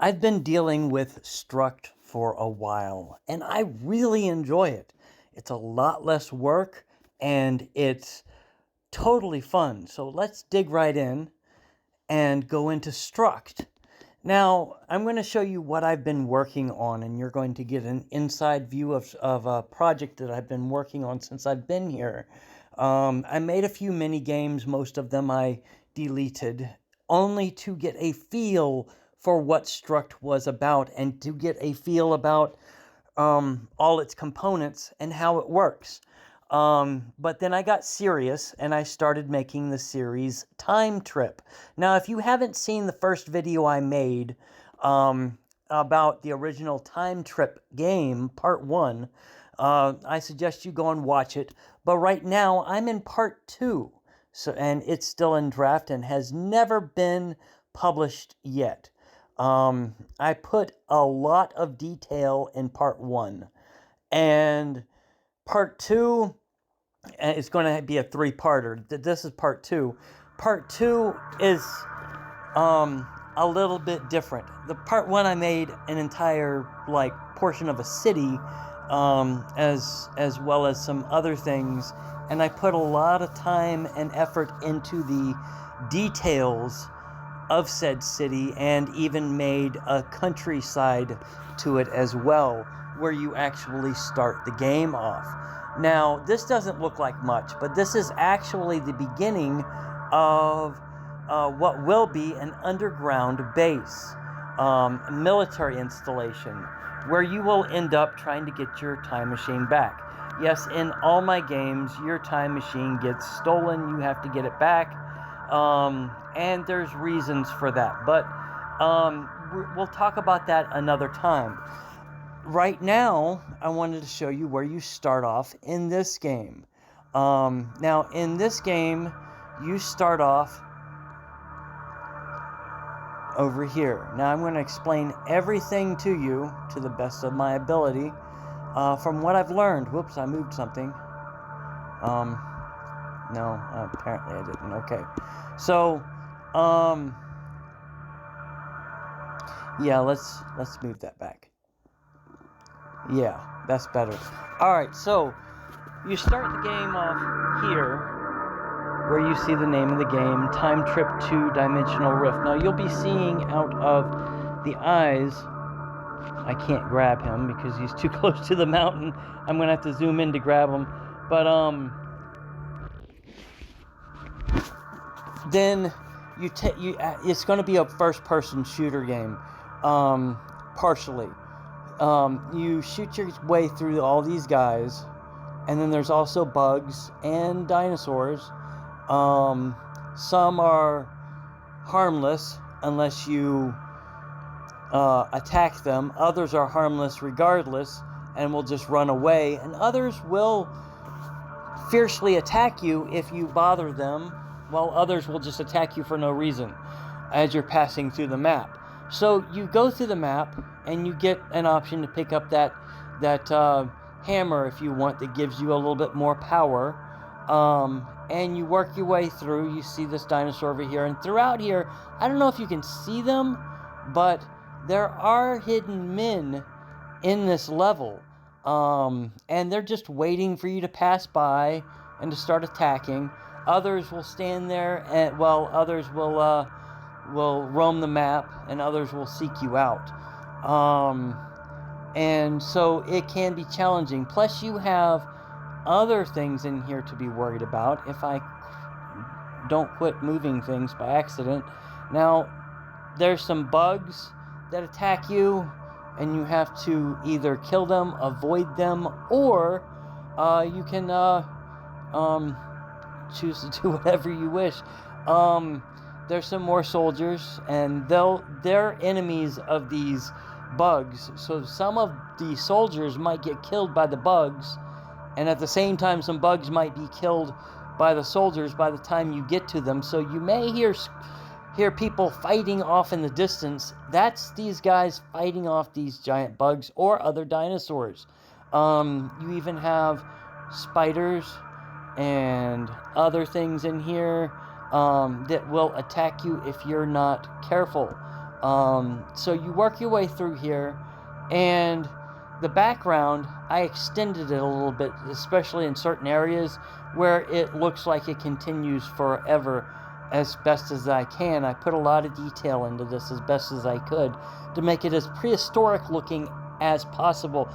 I've been dealing with Struct for a while, and I really enjoy it. It's a lot less work, and it's totally fun. So let's dig right in and go into Struct. Now, I'm going to show you what I've been working on, and you're going to get an inside view of a project that I've been working on since I've been here. I made a few mini games, most of them I deleted, only to get a feel for what Struct was about and to get a feel about all its components and how it works. But then I got serious and I started making the series Time Trip. Now, if you haven't seen the first video I made about the original Time Trip game, part 1, I suggest you go and watch it. But right now, I'm in part 2. And it's still in draft and has never been published yet. I put a lot of detail in part 1. And part 2 is going to be a 3-parter. This is part 2. Part 2 is a little bit different. The part 1 I made an entire portion of a city, as well as some other things, and I put a lot of time and effort into the details of said city, and even made a countryside to it as well, where you actually start the game off. Now, this doesn't look like much, but this is actually the beginning of what will be an underground base, military installation, where you will end up trying to get your time machine back. Yes, in all my games, your time machine gets stolen, you have to get it back, and there's reasons for that, but we'll talk about that another time. Right now, I wanted to show you where you start off in this game. Now, in this game, you start off over here. Now, I'm going to explain everything to you to the best of my ability from what I've learned. Whoops, I moved something. No, apparently I didn't. Okay. So, yeah, let's move that back. Yeah, that's better. Alright, so you start the game off here, where you see the name of the game, Time Trip 2 Dimensional Rift. Now, you'll be seeing out of the eyes, I can't grab him because he's too close to the mountain. I'm going to have to zoom in to grab him. But, then it's going to be a first-person shooter game, partially. You shoot your way through all these guys, and then there's also bugs and dinosaurs. Some are harmless unless you attack them. Others are harmless regardless and will just run away, and others will fiercely attack you if you bother them, while others will just attack you for no reason as you're passing through the map. So you go through the map, and you get an option to pick up that hammer if you want, that gives you a little bit more power. And you work your way through. You see this dinosaur over here, and throughout here, I don't know if you can see them, but there are hidden men in this level. And they're just waiting for you to pass by and to start attacking. Others will stand there, while others will roam the map, and others will seek you out. And so it can be challenging. Plus, you have other things in here to be worried about if I don't quit moving things by accident. Now, there's some bugs that attack you, and you have to either kill them, avoid them, or you can choose to do whatever you wish. There's some more soldiers, and they're enemies of these bugs. So some of the soldiers might get killed by the bugs, and at the same time, some bugs might be killed by the soldiers by the time you get to them. So you may hear people fighting off in the distance. That's these guys fighting off these giant bugs or other dinosaurs. You even have spiders and other things in here that will attack you if you're not careful. So you work your way through here, and the background, I extended it a little bit, especially in certain areas where it looks like it continues forever as best as I can. I put a lot of detail into this as best as I could to make it as prehistoric looking as possible.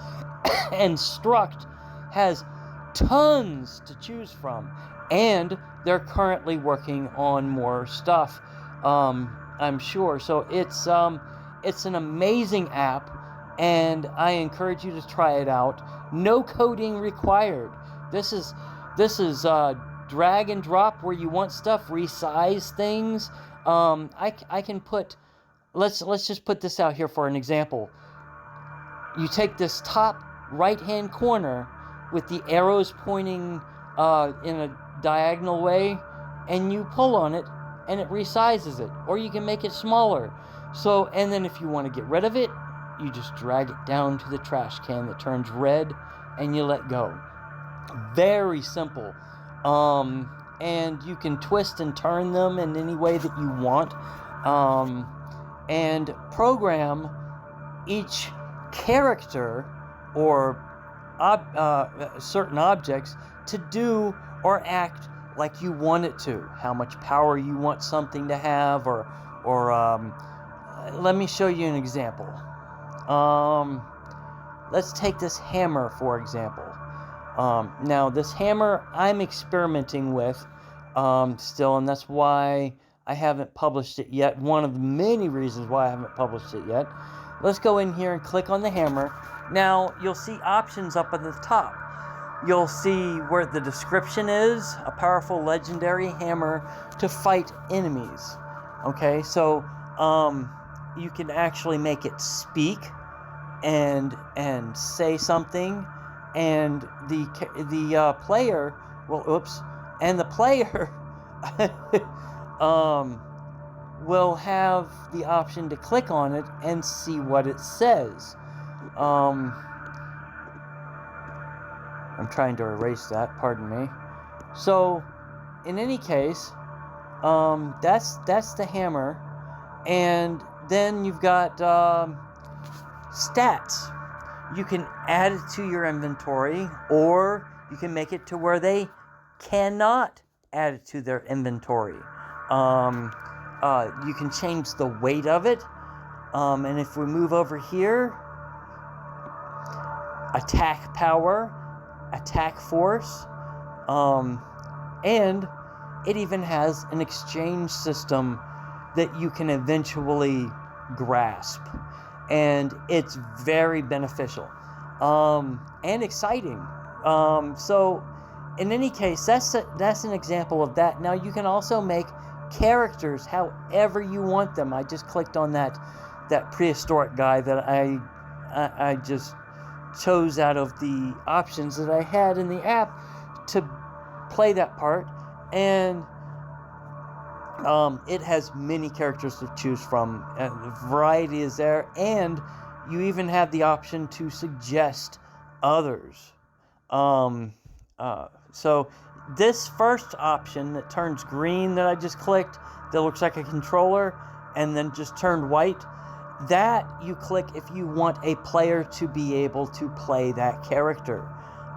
And Struct has tons to choose from, and they're currently working on more stuff, I'm sure. So it's an amazing app, and I encourage you to try it out. No coding required. This is drag and drop where you want stuff, resize things. I can put, let's just put this out here for an example. You take this top right hand corner with the arrows pointing in a diagonal way, and you pull on it and it resizes it, or you can make it smaller. So, and then if you want to get rid of it, you just drag it down to the trash can that turns red and you let go. Very simple. And you can twist and turn them in any way that you want, and program each character or certain objects to do or act like you want it to. How much power you want something to have, or let me show you an example. Let's take this hammer, for example. Now, this hammer I'm experimenting with still, and that's why I haven't published it yet. One of the many reasons why I haven't published it yet. Let's go in here and click on the hammer. Now, you'll see options up at the top. You'll see where the description is: a powerful legendary hammer to fight enemies. Okay, so you can actually make it speak and say something, and the player will have the option to click on it and see what it says. I'm trying to erase that, pardon me. So, in any case, that's the hammer, and then you've got stats. You can add it to your inventory, or you can make it to where they cannot add it to their inventory. You can change the weight of it, and if we move over here, attack power, attack force, and it even has an exchange system that you can eventually grasp, and it's very beneficial and exciting. So in any case, that's an example of that. Now you can also make characters however you want them. I just clicked on that prehistoric guy that I just chose out of the options that I had in the app to play that part, and it has many characters to choose from. The variety is there, and you even have the option to suggest others. So this first option that turns green that I just clicked, that looks like a controller and then just turned white, that you click if you want a player to be able to play that character.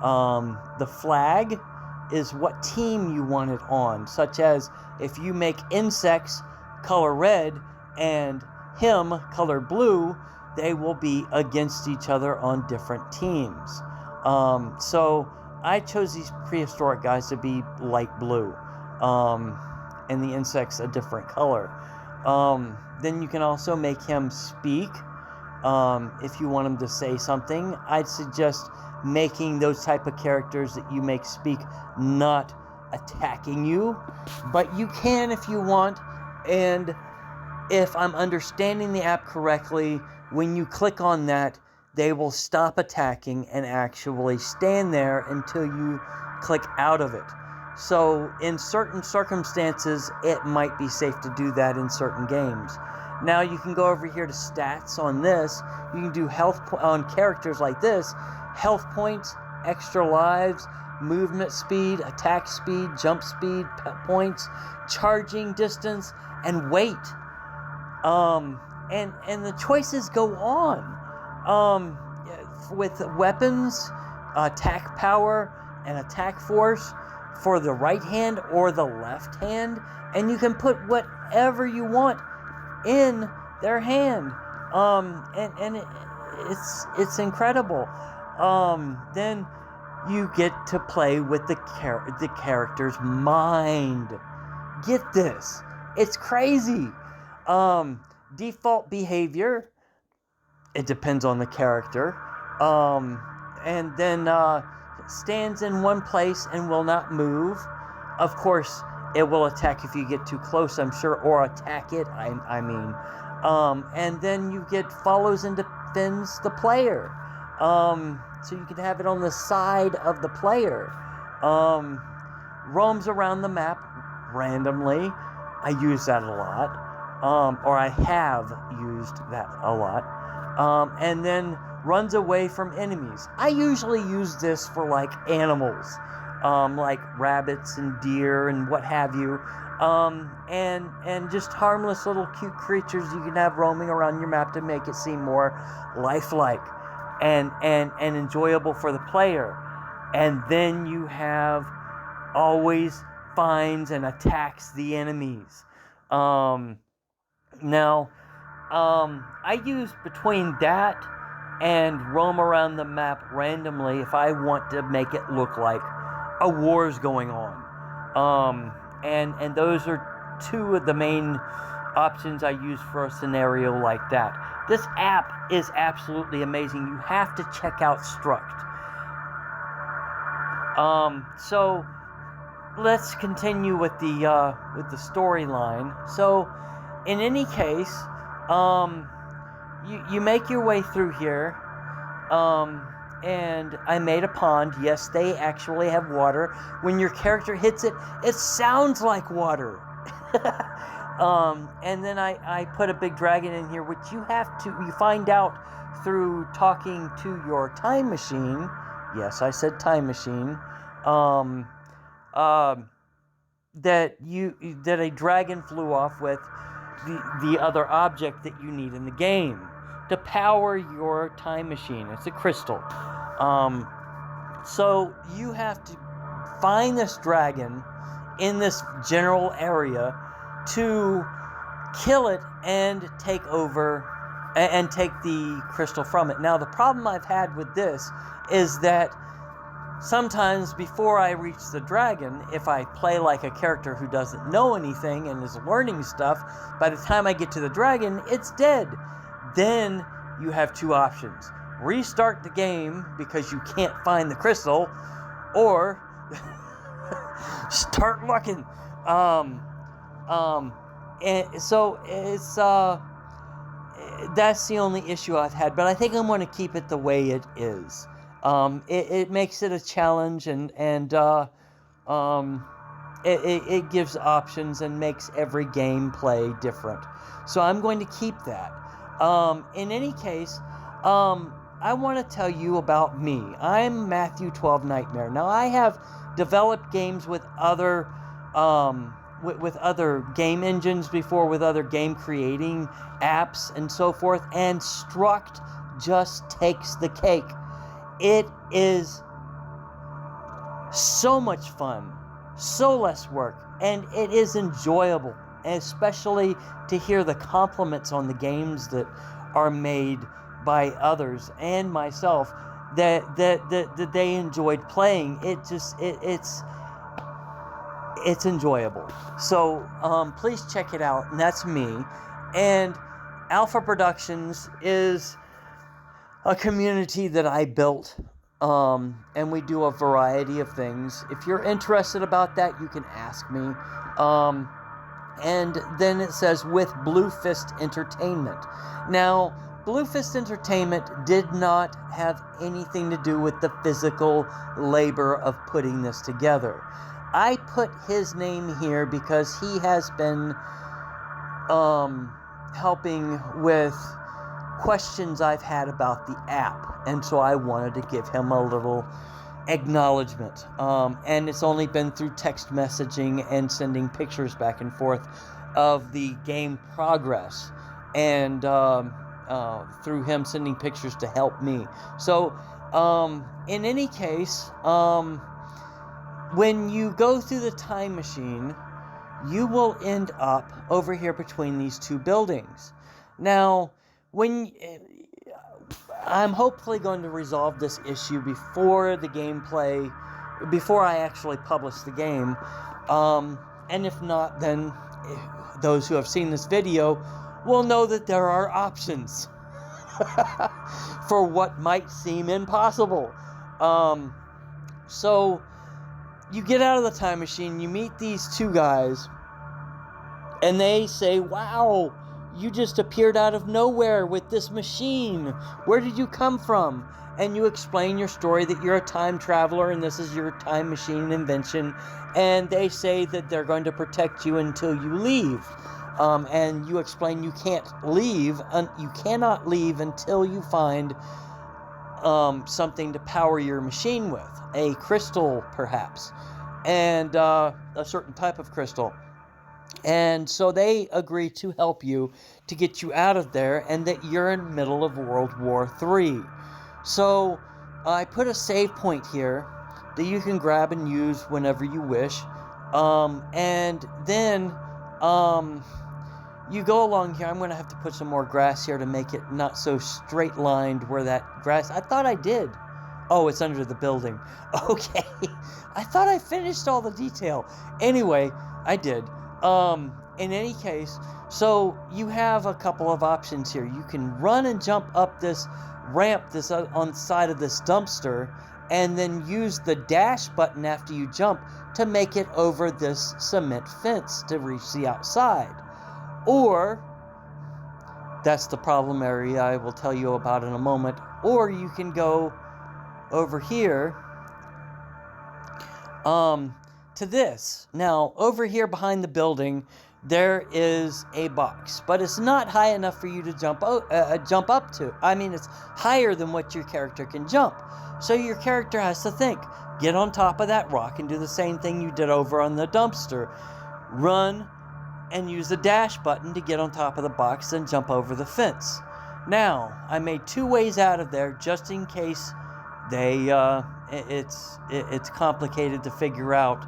The flag is what team you want it on, such as if you make insects color red and him color blue, they will be against each other on different teams. So I chose these prehistoric guys to be light blue, and the insects a different color. Then you can also make him speak. If you want him to say something, I'd suggest making those type of characters that you make speak not attacking you, but you can if you want. And if I'm understanding the app correctly, when you click on that, they will stop attacking and actually stand there until you click out of it. So in certain circumstances, it might be safe to do that in certain games. Now you can go over here to stats on this. You can do health on characters like this: health points, extra lives, movement speed, attack speed, jump speed, points, charging distance, and weight. and the choices go on. With weapons, attack power, and attack force for the right hand or the left hand, and you can put whatever you want in their hand. It's incredible. Then you get to play with the character's mind. Get this. It's crazy. Default behavior, it depends on the character. And then stands in one place and will not move. Of course, it will attack if you get too close, I'm sure, or attack it, I mean. And then you get follows and defends the player. So you can have it on the side of the player. Roams around the map randomly. I use that a lot. Or I have used that a lot. And then runs away from enemies. I usually use this for like animals, like rabbits and deer and what have you. And just harmless little cute creatures you can have roaming around your map to make it seem more lifelike and enjoyable for the player. And then you have always finds and attacks the enemies. Now, I use between that and roam around the map randomly if I want to make it look like a war's going on. And those are two of the main options I use for a scenario like that. This app is absolutely amazing. You have to check out Struct. So let's continue with the storyline. So in any case, you make your way through here, and I made a pond. Yes, they actually have water. When your character hits it, it sounds like water. And then I put a big dragon in here, which you find out through talking to your time machine. Yes, I said time machine. That a dragon flew off with the other object that you need in the game to power your time machine. It's a crystal. So you have to find this dragon in this general area to kill it and take over and take the crystal from it. Now, the problem I've had with this is that sometimes before I reach the dragon, if I play like a character who doesn't know anything and is learning stuff, by the time I get to the dragon, it's dead. Then you have two options. Restart the game because you can't find the crystal, or start looking. And so it's that's the only issue I've had, but I think I'm going to keep it the way it is. It makes it a challenge, and it gives options and makes every gameplay different. So I'm going to keep that. In any case, I want to tell you about me. I'm Matthew 12 Nightmare. Now, I have developed games with other other game engines before, with other game creating apps and so forth, and Struct just takes the cake. It is so much fun, so less work, and it is enjoyable, especially to hear the compliments on the games that are made by others and myself that they enjoyed playing. It's enjoyable. So please check it out, and that's me. And Alpha Productions is a community that I built, and we do a variety of things. If you're interested about that, you can ask me. And then it says with Blue Fist Entertainment. Now, Blue Fist Entertainment did not have anything to do with the physical labor of putting this together. I put his name here because he has been helping with questions I've had about the app, and so I wanted to give him a little acknowledgement. And it's only been through text messaging and sending pictures back and forth of the game progress. and through him sending pictures to help me. So, in any case, when you go through the time machine, you will end up over here between these two buildings. Now, I'm hopefully going to resolve this issue before I actually publish the game. And if not, then those who have seen this video will know that there are options for what might seem impossible. So you get out of the time machine, you meet these two guys, and they say, "Wow, you just appeared out of nowhere with this machine. Where did you come from?" And you explain your story, that you're a time traveler and this is your time machine invention. And they say that they're going to protect you until you leave. And you explain you cannot leave until you find something to power your machine with. A crystal, perhaps. And a certain type of crystal. And so they agree to help you to get you out of there, and that you're in the middle of World War III. So I put a save point here that you can grab and use whenever you wish. And then you go along here. I'm going to have to put some more grass here to make it not so straight lined where that grass... I thought I did. Oh, it's under the building. Okay. I thought I finished all the detail. Anyway, I did. In any case, so you have a couple of options here. You can run and jump up this ramp on the side of this dumpster, and then use the dash button after you jump to make it over this cement fence to reach the outside. Or, that's the problem area I will tell you about in a moment, or you can go over here to this. Now, over here behind the building, there is a box, but it's not high enough for you to jump up to. I mean, it's higher than what your character can jump. So your character has to think, get on top of that rock and do the same thing you did over on the dumpster. Run and use the dash button to get on top of the box and jump over the fence. Now, I made two ways out of there just in case it's complicated to figure out.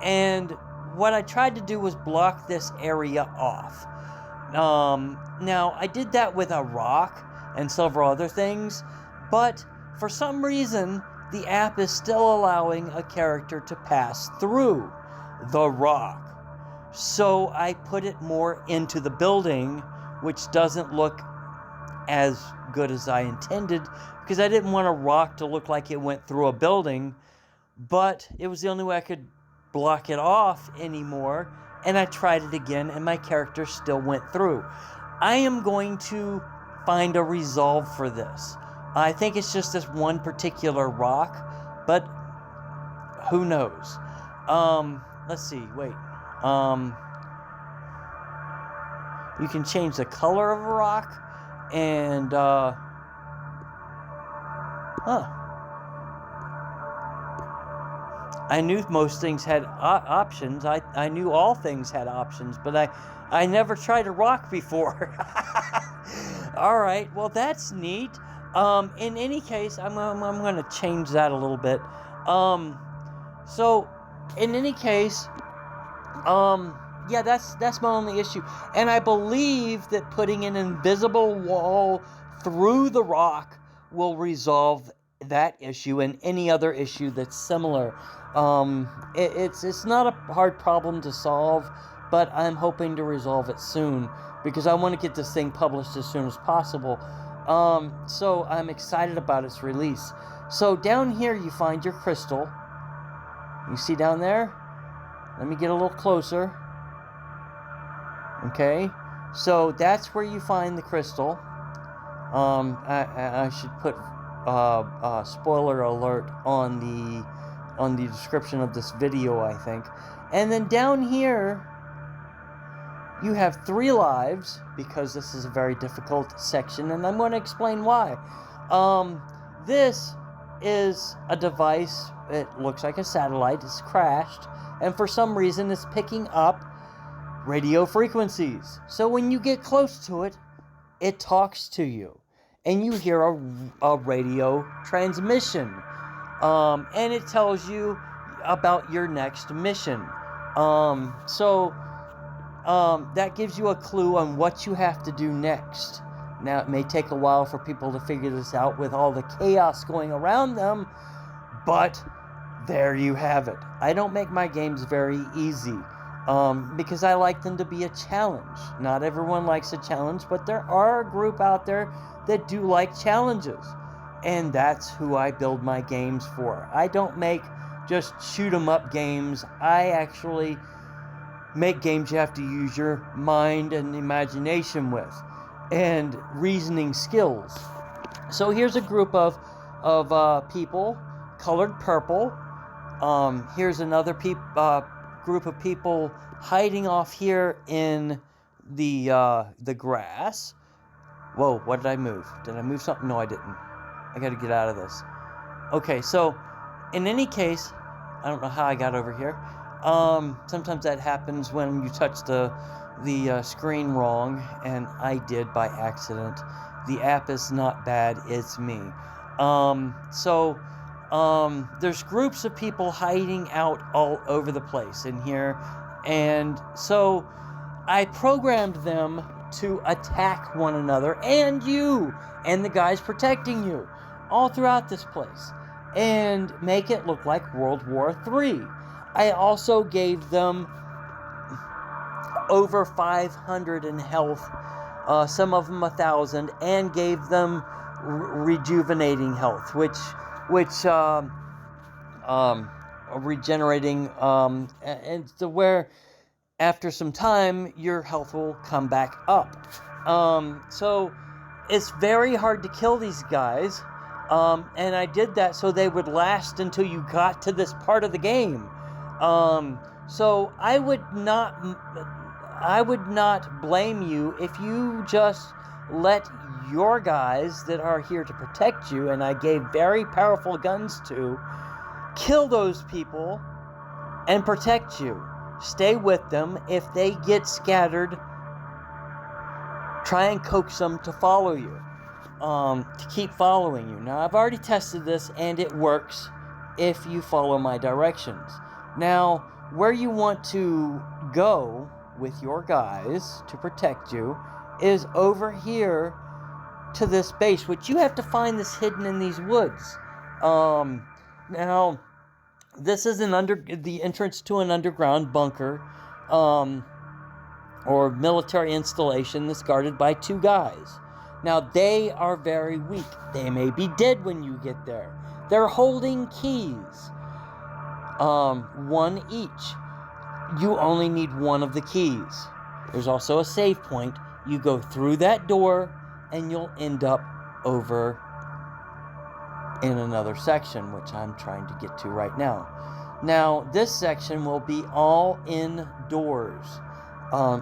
And what I tried to do was block this area off. Now, I did that with a rock and several other things, but for some reason, the app is still allowing a character to pass through the rock. So I put it more into the building, which doesn't look as good as I intended, because I didn't want a rock to look like it went through a building, but it was the only way I could block it off anymore. And I tried it again, and my character still went through. I am going to find a resolve for this. I think it's just this one particular rock, but who knows? Let's see, wait. You can change the color of a rock, and, I knew most things had options. I knew all things had options, but I never tried a rock before. All right, well, that's neat. In any case, I'm going to change that a little bit. So, in any case, yeah, that's my only issue. And I believe that putting an invisible wall through the rock will resolve that issue and any other issue that's similar. It's not a hard problem to solve, but I'm hoping to resolve it soon, because I want to get this thing published as soon as possible. So I'm excited about its release. So down here you find your crystal. You see down there? Let me get a little closer. Okay, so that's where you find the crystal. I should put spoiler alert on the description of this video, I think. And then down here you have 3 lives, because this is a very difficult section, and I'm going to explain why. This is a device. It looks like a satellite. It's crashed, and for some reason it's picking up radio frequencies. So when you get close to it, it talks to you, and you hear a radio transmission, and it tells you about your next mission. So that gives you a clue on what you have to do next. Now, it may take a while for people to figure this out with all the chaos going around them, but there you have it. I don't make my games very easy because I like them to be a challenge. Not everyone likes a challenge, but there are a group out there that do like challenges, and that's who I build my games for. I don't make just shoot 'em up games. I actually make games you have to use your mind and imagination with, and reasoning skills. So here's a group of people colored purple. Here's another group of people hiding off here in the grass. Whoa, what did I move? Did I move something? No, I didn't. I got to get out of this. Okay, so in any case, I don't know how I got over here. Sometimes that happens when you touch the screen wrong, and I did by accident. The app is not bad, it's me. There's groups of people hiding out all over the place in here, and so I programmed them to attack one another, and you, and the guys protecting you, all throughout this place, and make it look like World War III. I also gave them over 500 in health, some of them 1,000, and gave them rejuvenating health, which regenerating, and to where after some time your health will come back up. So it's very hard to kill these guys, and I did that so they would last until you got to this part of the game. So I would not blame you if you just let your guys that are here to protect you, and I gave very powerful guns to, kill those people and protect you. Stay with them. If they get scattered, try and coax them to follow you, to keep following you. Now, I've already tested this, and it works if you follow my directions. Now, where you want to go with your guys to protect you is over here to this base, which you have to find this hidden in these woods. Now, this is the entrance to an underground bunker, or military installation that's guarded by 2 guys. Now, they are very weak. They may be dead when you get there. They're holding keys. 1 each. You only need 1 of the keys. There's also a save point. You go through that door, and you'll end up over in another section, which I'm trying to get to right now. Now, this section will be all indoors.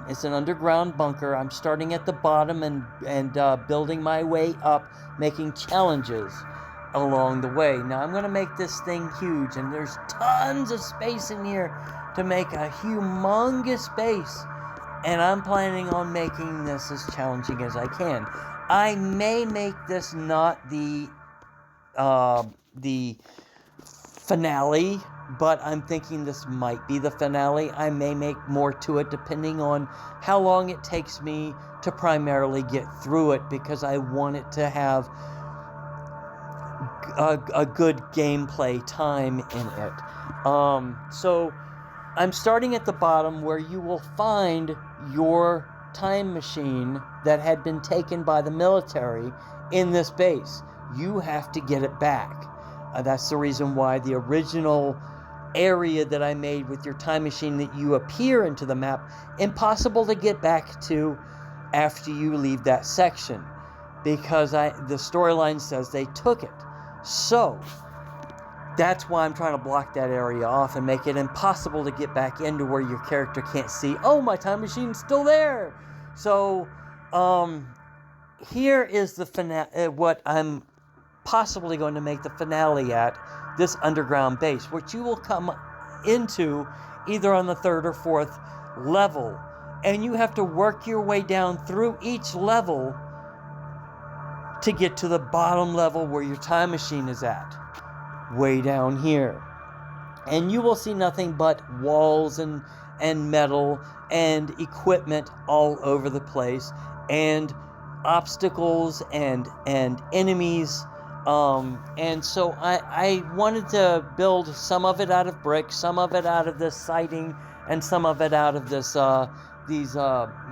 It's an underground bunker. I'm starting at the bottom and building my way up, making challenges along the way. Now, I'm going to make this thing huge, and there's tons of space in here to make a humongous base, and I'm planning on making this as challenging as I can. I may make this not the finale, but I'm thinking this might be the finale. I may make more to it depending on how long it takes me to primarily get through it, because I want it to have a good gameplay time in it. So I'm starting at the bottom, where you will find your time machine that had been taken by the military in this base. You have to get it back. That's the reason why the original area that I made with your time machine that you appear into the map, impossible to get back to after you leave that section, because the storyline says they took it. So that's why I'm trying to block that area off and make it impossible to get back into where your character can't see, oh, my time machine's still there. So here is the finale, what I'm possibly going to make the finale at, this underground base, which you will come into either on the 3rd or 4th level, and you have to work your way down through each level to get to the bottom level where your time machine is at, way down here. And you will see nothing but walls and metal and equipment all over the place, and obstacles and enemies. And so I wanted to build some of it out of brick, some of it out of this siding, and some of it out of this these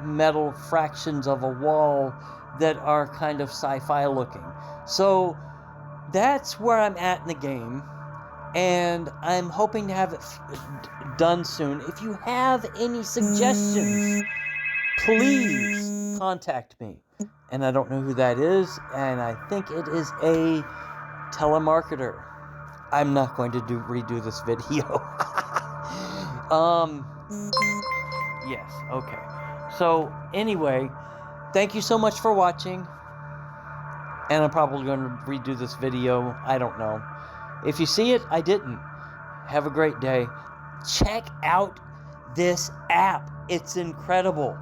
metal fractions of a wall that are kind of sci-fi looking. So that's where I'm at in the game, and I'm hoping to have it done soon. If you have any suggestions, please contact me. And I don't know who that is, and I think it is a telemarketer. I'm not going to redo this video. Yes, okay. So anyway, thank you so much for watching. And I'm probably going to redo this video. I don't know. If you see it, I didn't. Have a great day. Check out this app. It's incredible.